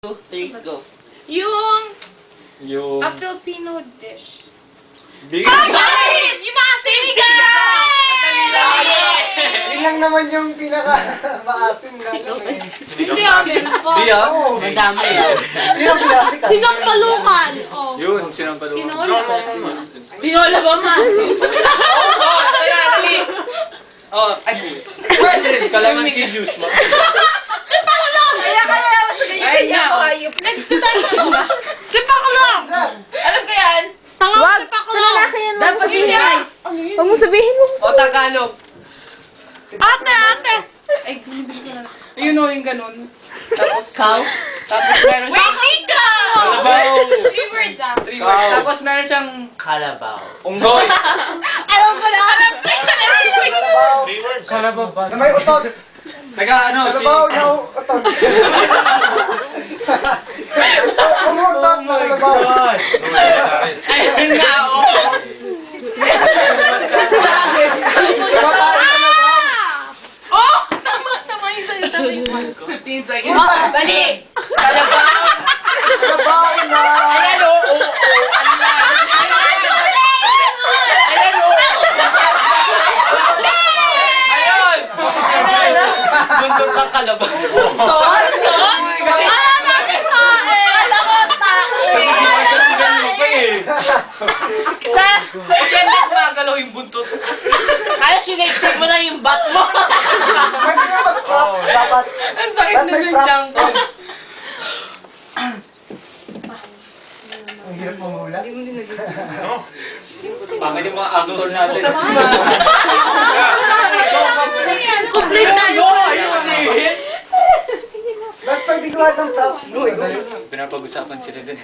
2, 3, go. Yung... A Filipino dish. Big... Yung mga sinigang! Yun lang naman yung pinaka-maasim na alam eh. Hindi amin po. Di ah? Oo. Ang dami. Hindi yung pinasik. Sinampalukan. Oh. Yun, sinampalo. Tinola. Tinola ba, Masin? Oh, dali! Oh, ay, pwede rin. Kalamansi juice mo. Kaya ka na sa ganyan. Ay, Kaya no. ako ayup. Nagsasabi ba? Kipakulong! Alam ko yan. Wag! Sa lalaki yan. Dapat yun guys. Huwag mo sabihin mo. O, Tagalog. Ate, ate! Ay, binibili ko na. Yun o, yung ganun. Tapos, Cow? tapos meron siyang... ikaw! Kalabaw! 3 words ah. 3 words. Tapos meron siyang... Kalabaw. Unggoy. Alam ko na. Alam ko na. Kalabaw. Kalabaw ba? Na may utot. Taga ano, Kalabaw na utot. Umutot na kalabaw. Ayun nga, oh. Oh! Tama yung salita na yun. 15 seconds. Oh, bali! Kalabaw! Kalabaw na. Ayan o, oo, oo. Ayan o. Ayun! Buntot ng kalabaw. Kasi... Siyempre, gumagalaw yung buntot. Kaya sinake-shake mo lang yung bat mo. Pwede nga mag-props. Dapat. Ang sakit na may ng props. tiyan ko. Ang hirap mamula. Bakit yung mga actor natin? Complete tayo. Ba't pwede gawa ng props mo? Pinapag-usapan sila din.